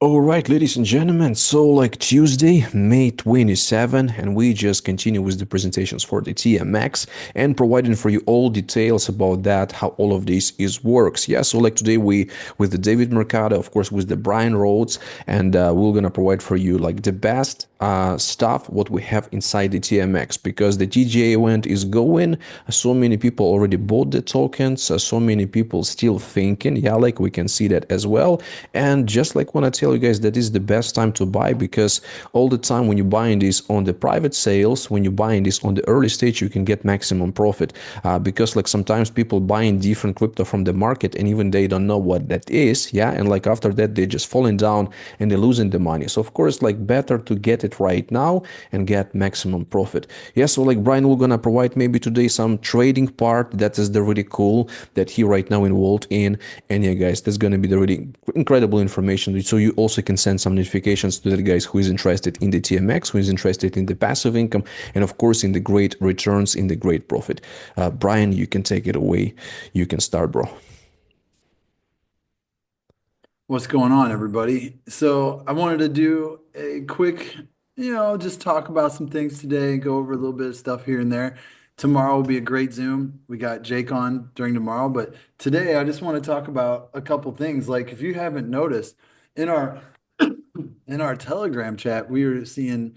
All right, ladies and gentlemen. So, like Tuesday, May 27, and we just continue with the presentations for the TMX and providing for you all details about that, how all of this is works. Yeah. So, like today, we with the David Mercado, of course, with the Brian Rhodes, and we're gonna provide for you like the best stuff what we have inside the TMX because the TGA event is going. So many people already bought the tokens. So many people still thinking. Yeah, like we can see that as well. And just like when I tell you guys that is the best time to buy because all the time when you're buying this on the private sales, when you're buying this on the early stage, you can get maximum profit. Because like sometimes people buying different crypto from the market and even they don't know what that is. Yeah. And like after that, they just falling down and they're losing the money. So of course, like better to get it right now and get maximum profit. Yeah. So like Brian, we're gonna provide maybe today some trading part that is the really cool that he right now involved in. And yeah, guys, that's gonna be the really incredible information. So you also can send some notifications to the guys who is interested in the TMX, who is interested in the passive income, and of course in the great returns, in the great profit. Brian, you can take it away. You can start, bro. What's going on, everybody? So I wanted to do a quick, just talk about some things today, go over a little bit of stuff here and there. Tomorrow will be a great Zoom. We got Jake on during tomorrow, but today I just want to talk about a couple things. Like if you haven't noticed, in our in our Telegram chat, we are seeing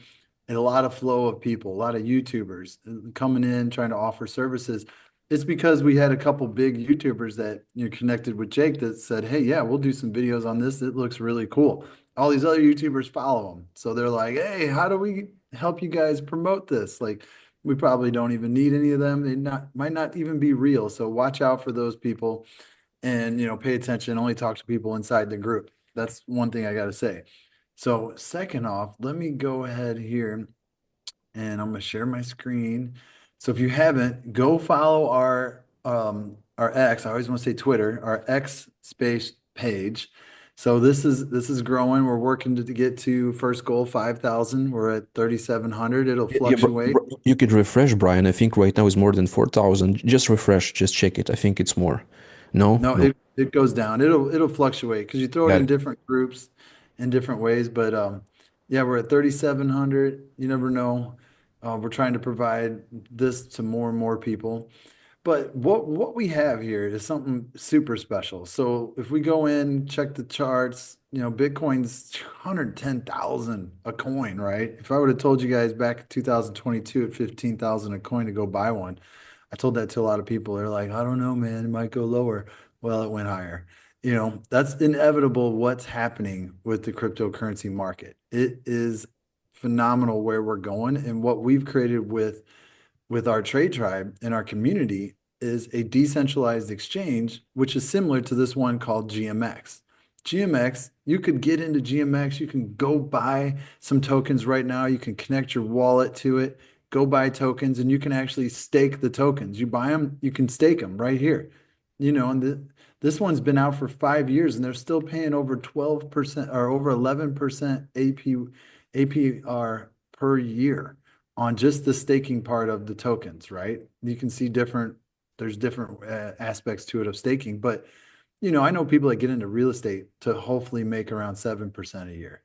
a lot of flow of people, a lot of YouTubers coming in trying to offer services. It's because we had a couple big YouTubers that connected with Jake that said, "Hey, yeah, we'll do some videos on this. It looks really cool." All these other YouTubers follow them, so they're like, "Hey, how do we help you guys promote this?" Like, we probably don't even need any of them. They not might not even be real. So watch out for those people, and pay attention. Only talk to people inside the group. That's one thing I got to say. So second off, let me go ahead here and I'm gonna share my screen. So if you haven't, go follow our X, I always want to say Twitter, our X space page. So this is growing. We're working to get to first goal 5,000. We're at 3,700. It'll Yeah, fluctuate. you could refresh, Brian. I think right now is more than 4,000. Just refresh, just check it. I think it's more. No, No, no. it goes down. It'll fluctuate because you throw it Got in it. different groups in different ways. But yeah, we're at 3,700. You never know. We're trying to provide this to more and more people. But what we have here is something super special. So if we go in, check the charts, Bitcoin's 110,000 a coin, right? If I would have told you guys back in 2022 at 15,000 a coin to go buy one, I told that to a lot of people. They're like, I don't know, man, it might go lower. Well, it went higher. That's inevitable what's happening with the cryptocurrency market. It is phenomenal where we're going and what we've created with our trade tribe and our community is a decentralized exchange, which is similar to this one called GMX. GMX, you could get into GMX, you can go buy some tokens right now, you can connect your wallet to it, go buy tokens, and you can actually stake the tokens. You buy them, you can stake them right here. This one's been out for 5 years and they're still paying over 12% or over 11% APR per year on just the staking part of the tokens, right? You can see there's different aspects to it of staking, but I know people that get into real estate to hopefully make around 7% a year.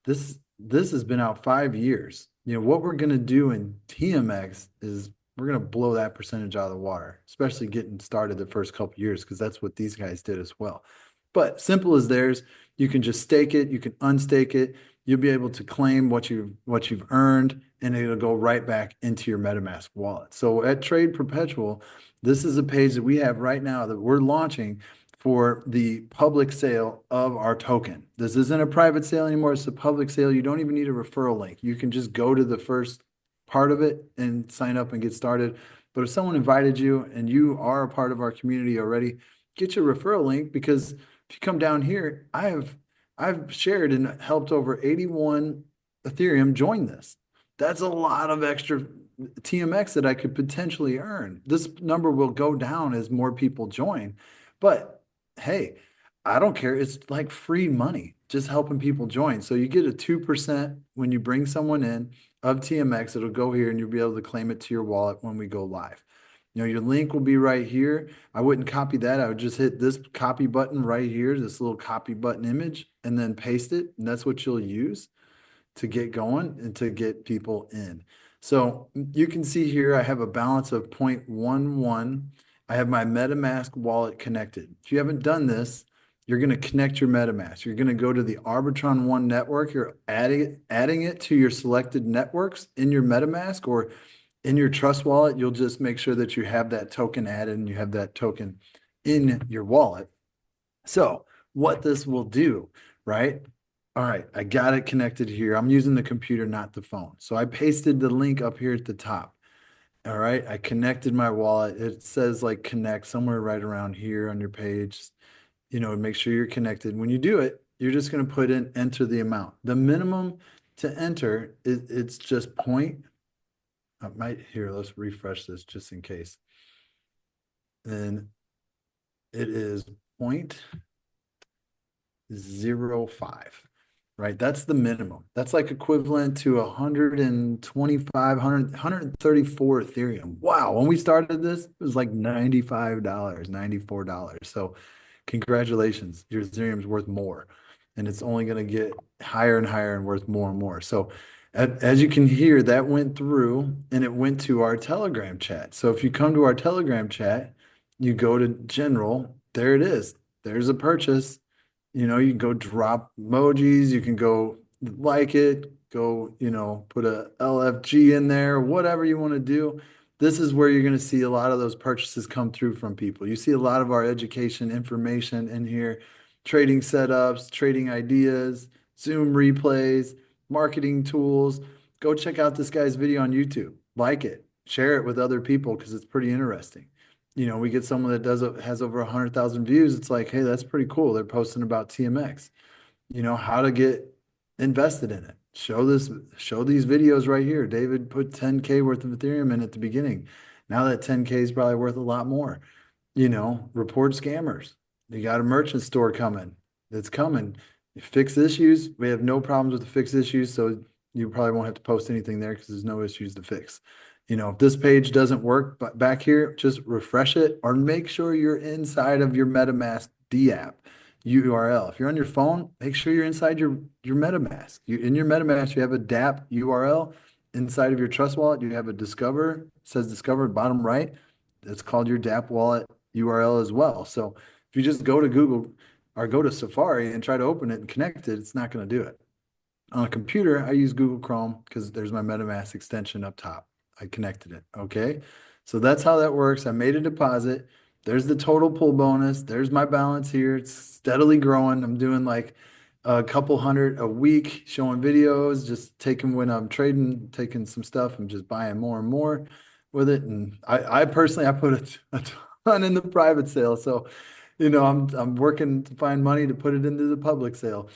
This has been out 5 years. What we're gonna do in TMX is we're gonna blow that percentage out of the water, especially getting started the first couple years, because that's what these guys did as well. But simple as theirs, you can just stake it, you can unstake it, you'll be able to claim what you've earned, and it'll go right back into your MetaMask wallet. So at Trade Perpetual, this is a page that we have right now that we're launching for the public sale of our token. This isn't a private sale anymore. It's a public sale. You don't even need a referral link. You can just go to the first part of it and sign up and get started. But if someone invited you and you are a part of our community already, get your referral link because if you come down here, I've shared and helped over 81 Ethereum join this. That's a lot of extra TMX that I could potentially earn. This number will go down as more people join. But hey, I don't care. It's like free money, just helping people join. So you get a 2% when you bring someone in of TMX. It'll go here and you'll be able to claim it to your wallet when we go live. Your link will be right here. I wouldn't copy that. I would just hit this copy button right here, this little copy button image, and then paste it. And that's what you'll use to get going and to get people in. So you can see here, I have a balance of 0.11. I have my MetaMask wallet connected. If you haven't done this, you're going to connect your MetaMask. You're going to go to the Arbitron One network. You're adding it to your selected networks in your MetaMask or in your Trust wallet. You'll just make sure that you have that token added and you have that token in your wallet. So what this will do, right? All right, I got it connected here. I'm using the computer, not the phone. So I pasted the link up here at the top. All right, I connected my wallet. It says like connect somewhere right around here on your page. Make sure you're connected. When you do it, you're just going to put in enter the amount. The minimum to enter it's just point. I might here, let's refresh this just in case. Then it is 0.05, right? That's the minimum. That's like equivalent to 125, 134 Ethereum. Wow. When we started this, it was like $95, $94. So congratulations, your Ethereum's worth more. And it's only going to get higher and higher and worth more and more. So as you can hear, that went through and it went to our Telegram chat. So if you come to our Telegram chat, you go to general, there it is. There's a purchase. You can go drop emojis, you can go like it, go, put a LFG in there, whatever you want to do. This is where you're going to see a lot of those purchases come through from people. You see a lot of our education information in here, trading setups, trading ideas, Zoom replays, marketing tools. Go check out this guy's video on YouTube. Like it, share it with other people because it's pretty interesting. We get someone that has over 100,000 views. It's like, hey, that's pretty cool. They're posting about TMX, how to get invested in it. Show these videos right here. David put 10K worth of Ethereum in at the beginning. Now that 10K is probably worth a lot more. Report scammers. You got a merchant store coming. It's coming. Fix issues. We have no problems with the fix issues, so you probably won't have to post anything there because there's no issues to fix. If this page doesn't work, but back here, just refresh it or make sure you're inside of your MetaMask D app URL. If you're on your phone, make sure you're inside your MetaMask. In your MetaMask, you have a DApp URL. Inside of your Trust wallet, you have a Discover. It says Discover bottom right. It's called your DApp wallet URL as well. So if you just go to Google or go to Safari and try to open it and connect it, it's not going to do it. On a computer, I use Google Chrome because there's my MetaMask extension up top. I connected it. Okay. So that's how that works. I made a deposit. There's the total pull bonus. There's my balance here. It's steadily growing. I'm doing like a couple hundred a week, showing videos, just taking when I'm trading, taking some stuff and just buying more and more with it. And I personally, I put a ton in the private sale. So, I'm working to find money to put it into the public sale.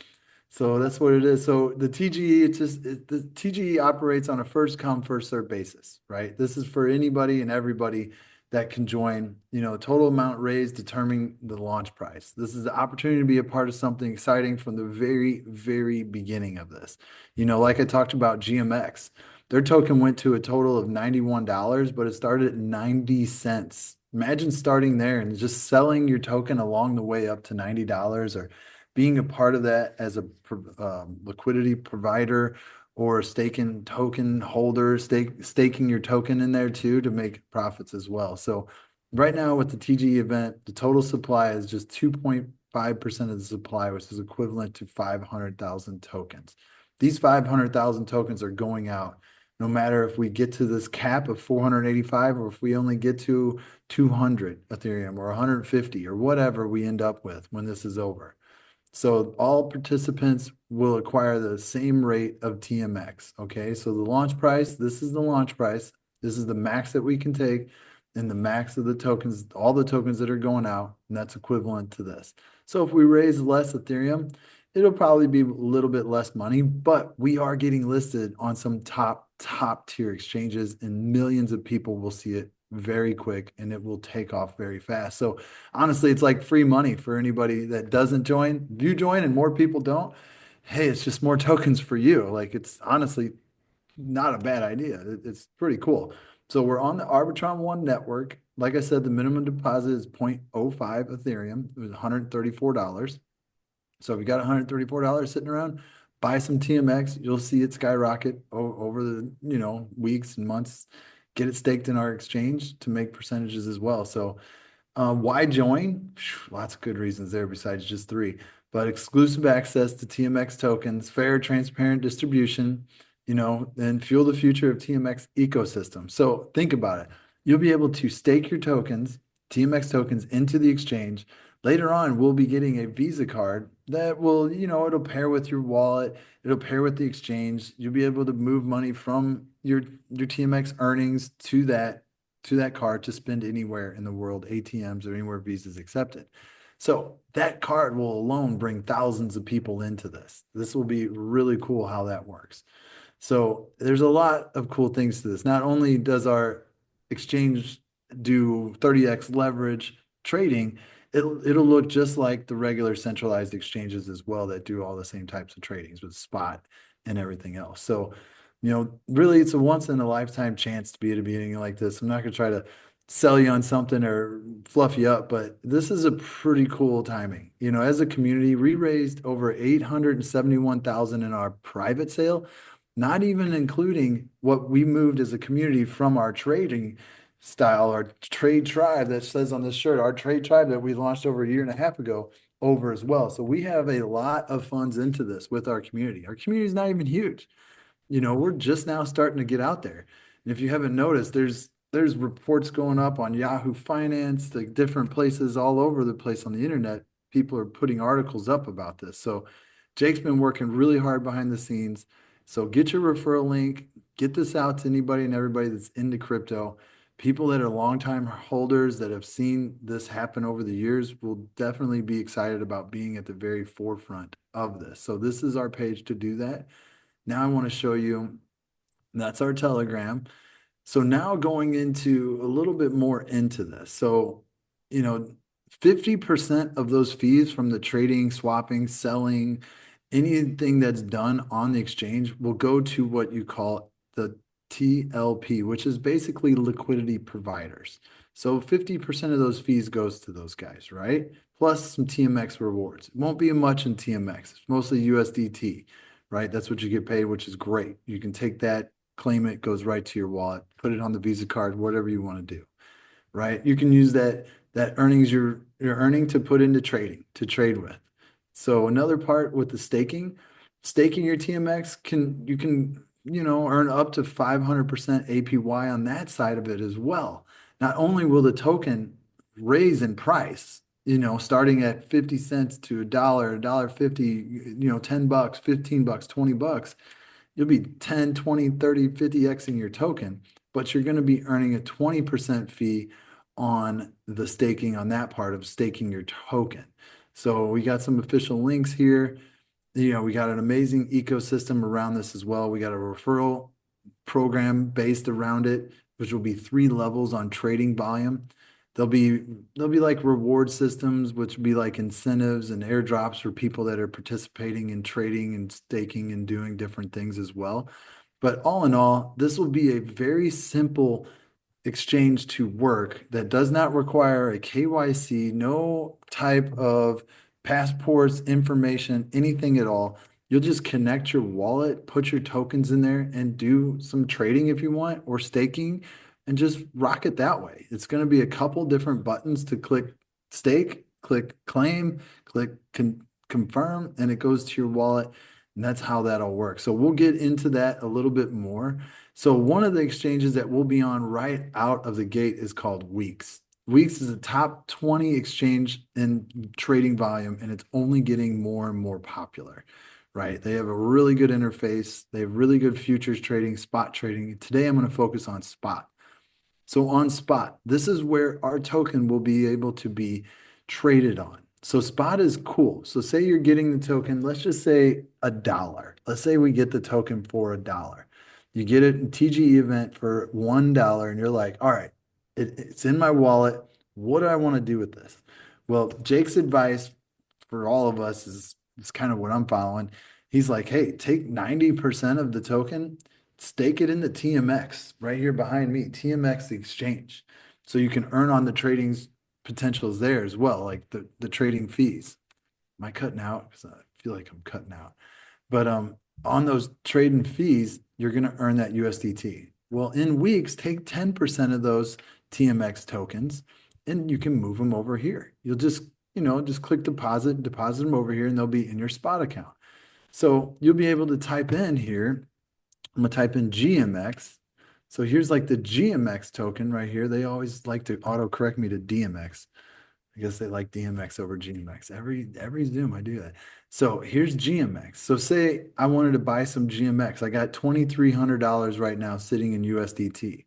So that's what it is. So the TGE, the TGE operates on a first come, first served basis, right? This is for anybody and everybody that can join, total amount raised determining the launch price. This is the opportunity to be a part of something exciting from the very, very beginning of this. Like I talked about GMX, their token went to a total of $91, but it started at 90 cents. Imagine starting there and just selling your token along the way up to $90 or being a part of that as a liquidity provider or staking token holder, staking your token in there too to make profits as well. So right now with the TG event, the total supply is just 2.5% of the supply, which is equivalent to 500,000 tokens. These 500,000 tokens are going out no matter if we get to this cap of 485 or if we only get to 200 Ethereum or 150 or whatever we end up with when this is over. So all participants will acquire the same rate of TMX. Okay, so the launch price, this is the launch price. This is the max that we can take and the max of the tokens, all the tokens that are going out, and that's equivalent to this. So if we raise less Ethereum, it'll probably be a little bit less money, but we are getting listed on some top tier exchanges and millions of people will see it very quick and it will take off very fast. So honestly, it's like free money for anybody that doesn't join. If you join and more people don't, hey, it's just more tokens for you. Like it's honestly not a bad idea. It's pretty cool. So we're on the Arbitron One network. Like I said, the minimum deposit is 0.05 Ethereum. It was $134. So if you got $134 sitting around, buy some TMX. You'll see it skyrocket over the, weeks and months. Get it staked in our exchange to make percentages as well. So why join? Lots of good reasons there besides just three. But exclusive access to TMX tokens, fair, transparent distribution, and fuel the future of TMX ecosystem. So think about it. You'll be able to stake your tokens, TMX tokens, into the exchange. Later on, we'll be getting a Visa card that will, it'll pair with your wallet. It'll pair with the exchange. You'll be able to move money from your TMX earnings to that card to spend anywhere in the world, ATMs or anywhere Visa is accepted. So that card will alone bring thousands of people into this. This will be really cool how that works. So there's a lot of cool things to this. Not only does our exchange do 30x leverage trading, it'll look just like the regular centralized exchanges as well that do all the same types of tradings with spot and everything else. So, really it's a once in a lifetime chance to be at a meeting like this. I'm not going to try to sell you on something or fluff you up, but this is a pretty cool timing. As a community, we raised over 871,000 in our private sale, not even including what we moved as a community from our trading style, our trade tribe that says on this shirt, our trade tribe that we launched over a year and a half ago over as well. So we have a lot of funds into this with our community. Our community is not even huge. We're just now starting to get out there. And if you haven't noticed, there's reports going up on Yahoo Finance, the different places all over the place on the internet. People are putting articles up about this. So Jake's been working really hard behind the scenes. So get your referral link, get this out to anybody and everybody that's into crypto. People that are longtime holders that have seen this happen over the years will definitely be excited about being at the very forefront of this. So this is our page to do that. Now I want to show you, that's our Telegram. So now going into a little bit more into this. So, you know, 50% of those fees from the trading, swapping, selling, anything that's done on the exchange will go to what you call the TLP, which is basically liquidity providers. So 50% of those fees goes to those guys, right? Plus some TMX rewards. It won't be much in TMX. It's mostly USDT, right? That's what you get paid, which is great. You can take that, claim it, goes right to your wallet, put it on the Visa card, whatever you want to do, right? You can use that earnings you're earning to put into trading, to trade with. So another part with the staking your TMX you can, earn up to 500% APY on that side of it as well. Not only will the token raise in price, starting at 50 cents to a dollar 50, $10, $15, $20, you'll be 10, 20, 30, 50xing your token, but you're going to be earning a 20% fee on the staking on that part of staking your token. So we got some official links here. We got an amazing ecosystem around this as well. We got a referral program based around it, which will be 3 levels on trading volume. There'll be like reward systems, which will be like incentives and airdrops for people that are participating in trading and staking and doing different things as well. But all in all, this will be a very simple exchange to work that does not require a KYC, no type of passports, information, anything at all. You'll just connect your wallet, put your tokens in there, and do some trading if you want, or staking, and just rock it that way. It's going to be a couple different buttons to click stake, click claim, click confirm, and it goes to your wallet. And that's how that'll work. So we'll get into that a little bit more. So one of the exchanges that we'll be on right out of the gate is called Weeks. Weeks is a top 20 exchange in trading volume, and it's only getting more and more popular, right? They have a really good interface. They have really good futures trading, spot trading. Today, I'm going to focus on spot. So on spot, this is where our token will be able to be traded on. So spot is cool. So say you're getting the token, let's just say $1. Let's say we get the token for $1. You get it in TGE event for $1 and you're like, all right, it's in my wallet. What do I want to do with this? Well, Jake's advice for all of us is kind of what I'm following. He's like, hey, take 90% of the token, stake it in the TMX right here behind me, TMX exchange. So you can earn on the trading's potentials there as well, like the trading fees. Am I cutting out? Because I feel like I'm cutting out. But on those trading fees, you're going to earn that USDT. Well, in weeks, take 10% of those TMX tokens and you can move them over here. You'll just click deposit, deposit them over here, and they'll be in your spot account. So you'll be able to type in here. I'm gonna type in GMX. So here's like the GMX token right here. They always like to auto correct me to DMX. I guess they like DMX over GMX. Every Zoom I do that. So here's GMX. So say I wanted to buy some GMX. I got $2,300 right now sitting in USDT.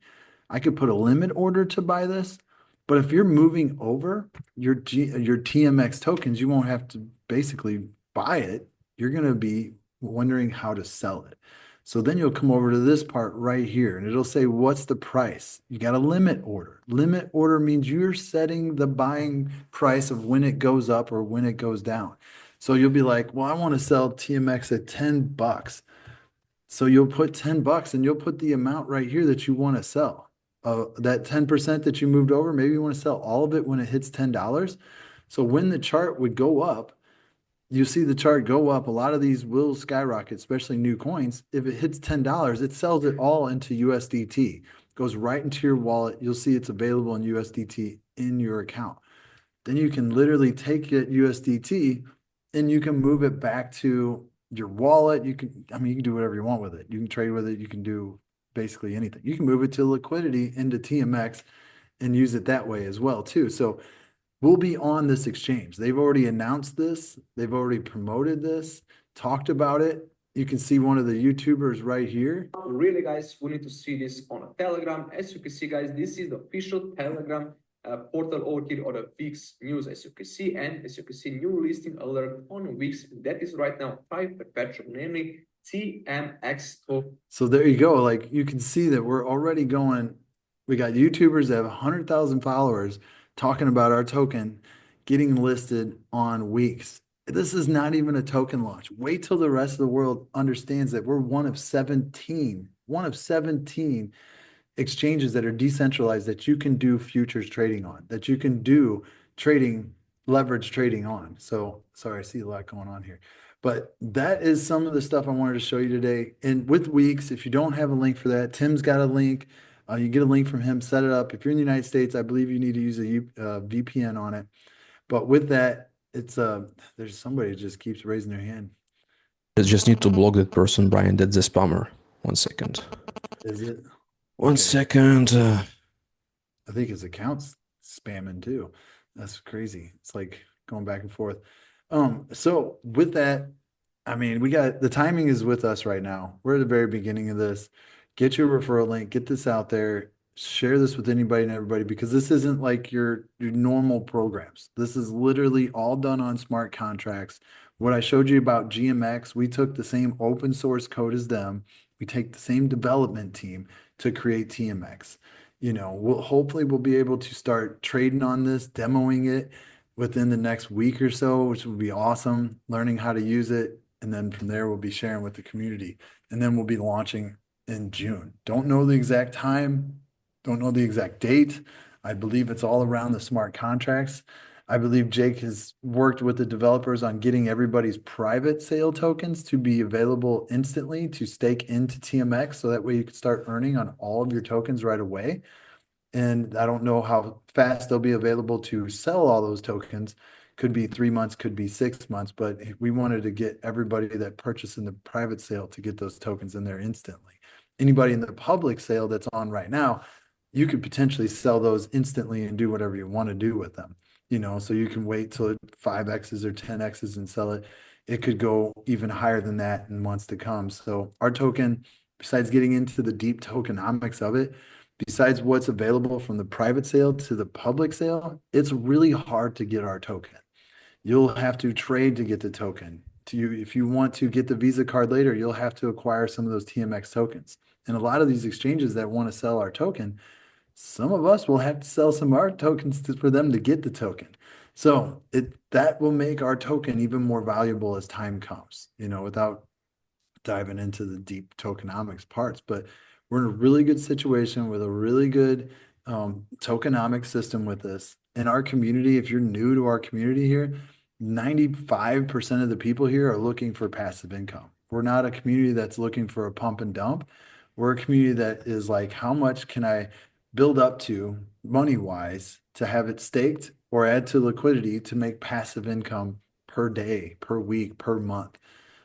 I could put a limit order to buy this, but if you're moving over your TMX tokens, you won't have to basically buy it. You're gonna be wondering how to sell it. So then you'll come over to this part right here and it'll say, what's the price? You got a limit order. Limit order means you're setting the buying price of when it goes up or when it goes down. So you'll be like, well, I want to sell TMX at 10 bucks. So you'll put 10 bucks and you'll put the amount right here that you want to sell. That 10% that you moved over, maybe you want to sell all of it when it hits $10. So when the chart would go up, you see the chart go up. A lot of these will skyrocket, especially new coins. If it hits $10, it sells it all into USDT, goes right into your wallet. You'll see it's available in USDT in your account. Then you can literally take it USDT and you can move it back to your wallet. You can do whatever you want with it. You can trade with it. You can do basically anything. You can move it to liquidity into TMX and use it that way as well too. So we'll be on this exchange. They've already announced this. They've already promoted this, talked about it. You can see one of the YouTubers right here. Really, guys, we need to see this on a Telegram. As you can see, guys, this is the official Telegram portal over here, or the Wix news, as you can see. And as you can see, new listing alert on Wix. That is right now 5 perpetual, namely TMX. So there you go. Like you can see that we're already going. We got YouTubers that have 100,000 followers talking about our token getting listed on Weeks. This is not even a token launch. Wait till the rest of the world understands that we're one of 17 exchanges that are decentralized that you can do futures trading on, that you can do trading, leverage trading on. So sorry, I see a lot going on here. But that is some of the stuff I wanted to show you today. And with Weeks, if you don't have a link for that, Tim's got a link. You get a link from him, set it up. If you're in the United States, I believe you need to use a VPN on it. But with that, it's there's somebody that just keeps raising their hand. I just need to block that person, Brian. That's a spammer. 1 second. Is it? One Okay. second. I think his account's spamming too. That's crazy. It's like going back and forth. So with that, I mean, we got the timing is with us right now. We're at the very beginning of this. Get your referral link, get this out there, share this with anybody and everybody because this isn't like your normal programs. This is literally all done on smart contracts. What I showed you about GMX, we took the same open source code as them. We take the same development team to create TMX. Hopefully we'll be able to start trading on this, demoing it within the next week or so, which will be awesome, learning how to use it. And then from there, we'll be sharing with the community. And then we'll be launching in June. Don't know the exact time, don't know the exact date. I believe it's all around the smart contracts. I believe Jake has worked with the developers on getting everybody's private sale tokens to be available instantly to stake into TMX. So that way you can start earning on all of your tokens right away. And I don't know how fast they'll be available to sell all those tokens. Could be 3 months, could be 6 months, but we wanted to get everybody that purchased in the private sale to get those tokens in there instantly. Anybody in the public sale that's on right now, you could potentially sell those instantly and do whatever you want to do with them. So you can wait till 5X's or 10X's and sell it. It could go even higher than that in months to come. So our token, besides getting into the deep tokenomics of it, besides what's available from the private sale to the public sale, it's really hard to get our token. You'll have to trade to get the token. If you want to get the Visa card later, you'll have to acquire some of those TMX tokens. And a lot of these exchanges that want to sell our token, some of us will have to sell some of our tokens for them to get the token. So that will make our token even more valuable as time comes, without diving into the deep tokenomics parts. But we're in a really good situation with a really good tokenomic system with this. In our community, if you're new to our community here, 95% of the people here are looking for passive income. We're not a community that's looking for a pump and dump. We're a community that is like, how much can I build up to money wise to have it staked or add to liquidity to make passive income per day, per week, per month?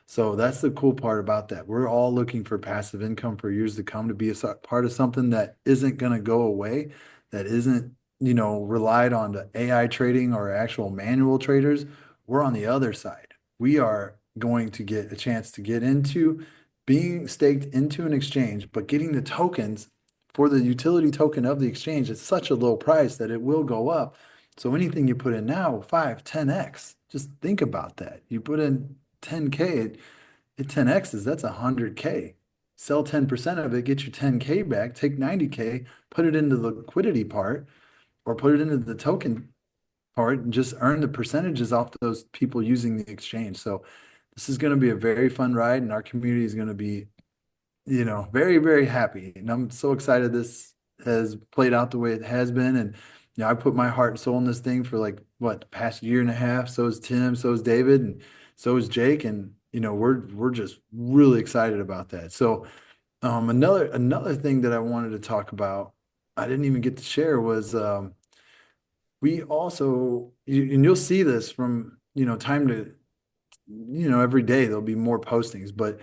So that's the cool part about that. We're all looking for passive income for years to come to be a part of something that isn't going to go away, that isn't, relied on the AI trading or actual manual traders. We're on the other side. We are going to get a chance to get into being staked into an exchange, but getting the tokens for the utility token of the exchange at such a low price that it will go up. So anything you put in now, 5, 10x, just think about that. You put in 10K, it 10x's, that's 100K. Sell 10% of it, get your 10K back, take 90K, put it into the liquidity part or put it into the token part and just earn the percentages off those people using the exchange. So this is going to be a very fun ride and our community is going to be, very, very happy. And I'm so excited this has played out the way it has been. And, I put my heart and soul in this thing for like what, the past year and a half. So is Tim, so is David, and so is Jake. And, we're just really excited about that. So another thing that I wanted to talk about, I didn't even get to share was we also and you'll see this from, time to every day there'll be more postings, but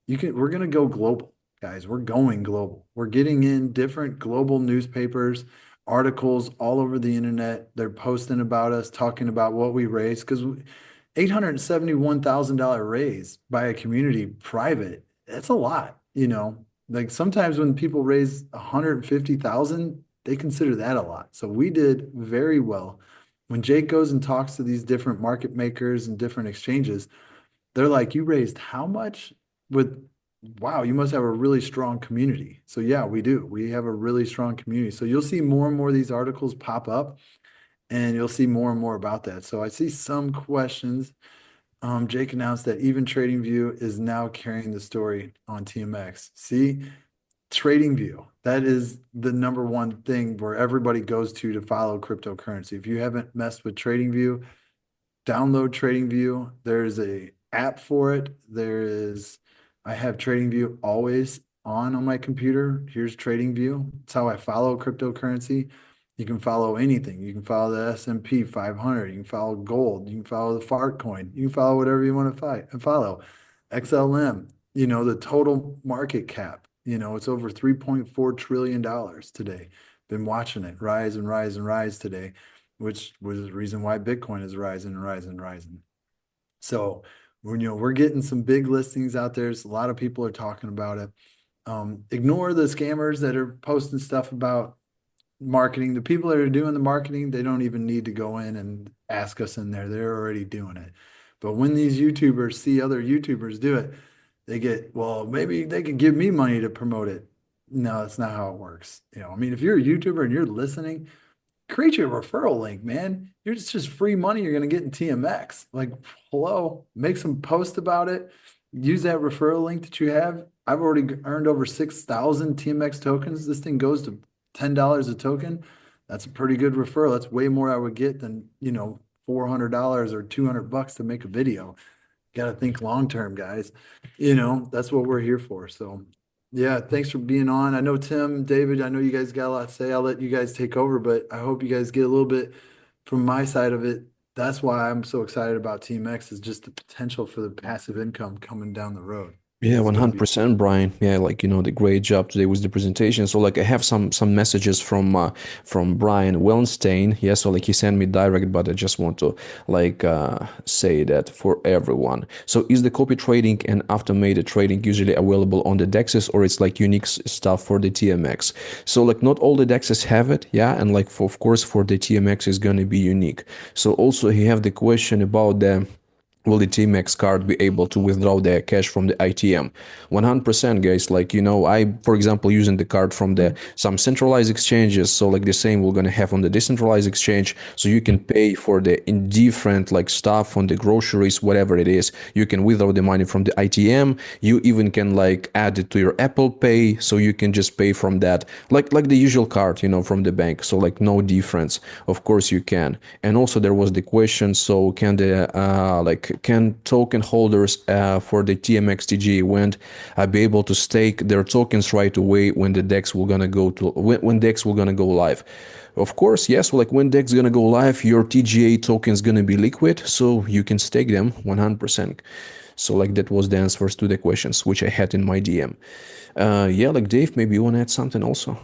we're going to go global, guys. We're going global. We're getting in different global newspapers, articles all over the internet. They're posting about us, talking about what we raised because $871,000 raise by a community private. That's a lot, Like sometimes when people raise 150,000, they consider that a lot. So we did very well. When Jake goes and talks to these different market makers and different exchanges, they're like, you raised how much? With wow, you must have a really strong community. So yeah, we do. We have a really strong community. So you'll see more and more of these articles pop up and you'll see more and more about that. So I see some questions. Jake announced that Even Trading View is now carrying the story on TMX. See, Trading View, that is the number one thing where everybody goes to follow cryptocurrency. If you haven't messed with Trading View, download TradingView. There's a app for it. I have TradingView always on my computer. Here's TradingView. It's how I follow cryptocurrency. You can follow anything. You can follow the S&P 500. You can follow gold. You can follow the fart coin. You can follow whatever you want to follow. XLM, the total market cap, it's over $3.4 trillion today. Been watching it rise and rise and rise today, which was the reason why Bitcoin is rising and rising and rising. So we're getting some big listings out there. So a lot of people are talking about it. Ignore the scammers that are posting stuff about marketing. The people that are doing the marketing, they don't even need to go in and ask us in there. They're already doing it. But when these YouTubers see other YouTubers do it, they get, well, maybe they could give me money to promote it. No, that's not how it works. I mean, if you're a YouTuber and you're listening, create your referral link, man. It's just free money you're going to get in TMX. Like, hello, make some post about it. Use that referral link that you have. I've already earned over 6,000 TMX tokens. This thing goes to $10 a token. That's a pretty good referral. That's way more I would get than, $400 or $200 to make a video. Got to think long term, guys. That's what we're here for. So yeah, thanks for being on. I know Tim, David, I know you guys got a lot to say. I'll let you guys take over, but I hope you guys get a little bit from my side of it. That's why I'm so excited about TMX is just the potential for the passive income coming down the road. Yeah, It's going to be 100%, Brian. Yeah, like the great job today with the presentation. So like I have some messages from Brian Wellenstein. Yeah, so like he sent me direct, but I just want to like say that for everyone. So is the copy trading and automated trading usually available on the DEXs or it's like unique stuff for the TMX? So like not all the DEXs have it, yeah, and like of course for the TMX is gonna be unique. So also he have the question about the will the TMX card be able to withdraw the cash from the ITM? 100%, guys. Like, I, for example, using the card from the some centralized exchanges. So like the same we're gonna have on the decentralized exchange. So you can pay for the indifferent like stuff on the groceries, whatever it is. You can withdraw the money from the ITM. You even can like add it to your Apple Pay, so you can just pay from that, like the usual card, from the bank. So like no difference. Of course you can. And also there was the question, so can token holders for the TMX TG event be able to stake their tokens right away when the DEX will gonna go to when DEX will gonna go live? Of course, yes. Like when DEX gonna go live, your TGA token is gonna be liquid, so you can stake them 100%. So like that was the answers to the questions which I had in my DM. Yeah, like Dave, maybe you wanna add something also?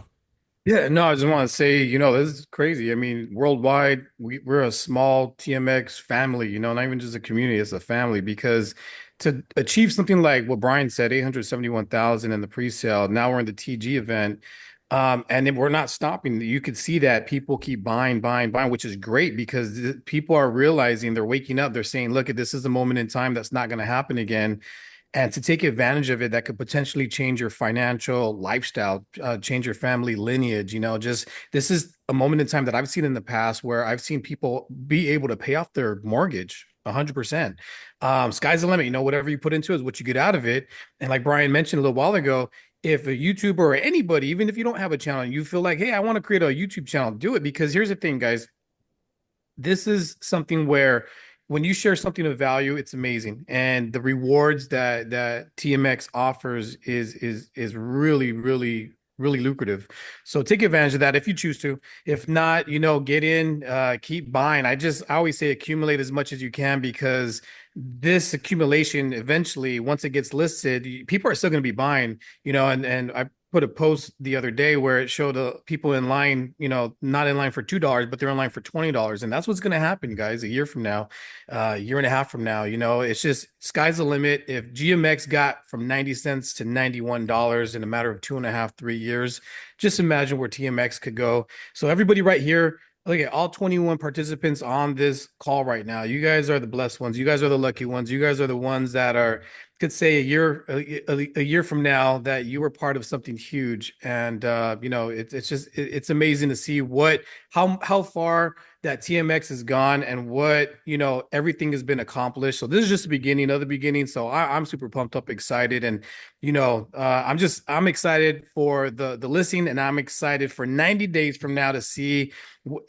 Yeah, no, I just want to say, this is crazy. I mean, worldwide, we're a small TMX family, not even just a community, it's a family. Because to achieve something like what Brian said, 871,000 in the pre-sale, now we're in the TG event, and then we're not stopping. You could see that people keep buying, buying, buying, which is great because people are realizing, they're waking up, they're saying, look, this is a moment in time that's not going to happen again, and to take advantage of it, that could potentially change your financial lifestyle, change your family lineage. Just this is a moment in time that I've seen in the past where I've seen people be able to pay off their mortgage 100%. Sky's the limit. Whatever you put into it is what you get out of it. And like Brian mentioned a little while ago, if a YouTuber or anybody, even if you don't have a channel, you feel like, hey, I want to create a YouTube channel, do it. Because here's the thing, guys, this is something where when you share something of value, it's amazing, and the rewards that TMX offers is really, really, really lucrative. So take advantage of that if you choose to. If not, get in, keep buying. I always say accumulate as much as you can, because this accumulation eventually, once it gets listed, people are still going to be buying. And I put a post the other day where it showed people in line, not in line for $2, but they're in line for $20. And that's what's going to happen, guys, a year from now, a year and a half from now. It's just sky's the limit. If GMX got from 90 cents to $91 in a matter of 2.5, 3 years, just imagine where TMX could go. So everybody right here, look at all 21 participants on this call right now. You guys are the blessed ones. You guys are the lucky ones. You guys are the ones that could say a year from now that you were part of something huge. And it's amazing to see how far that TMX has gone, and what everything has been accomplished. So this is just the beginning of the beginning. So I'm super pumped up, excited, and I'm excited for the listing, and I'm excited for 90 days from now to see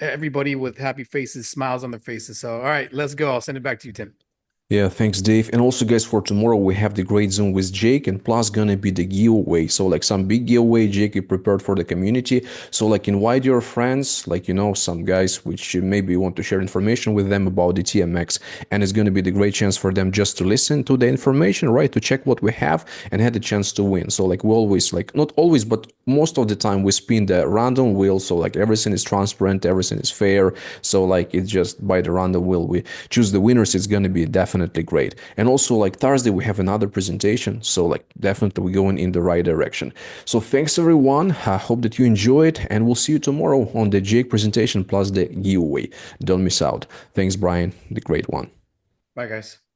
everybody with happy faces, smiles on their faces. So all right, let's go. I'll send it back to you, Tim. Yeah, thanks, Dave. And also, guys, for tomorrow we have the great Zoom with Jake, and plus gonna be the giveaway. So like some big giveaway Jake is prepared for the community. So like invite your friends, like some guys which you maybe want to share information with them about the TMX, and it's gonna be the great chance for them just to listen to the information, right? To check what we have and had the chance to win. So like we always, like not always, but most of the time we spin the random wheel. So like everything is transparent, everything is fair. So like it's just by the random wheel we choose the winners. It's gonna be definitely great. And also like Thursday we have another presentation, so like definitely we're going in the right direction. So thanks everyone, I hope that you enjoyed, and we'll see you tomorrow on the Jake presentation plus the giveaway. Don't miss out. Thanks Brian, the great one. Bye, guys.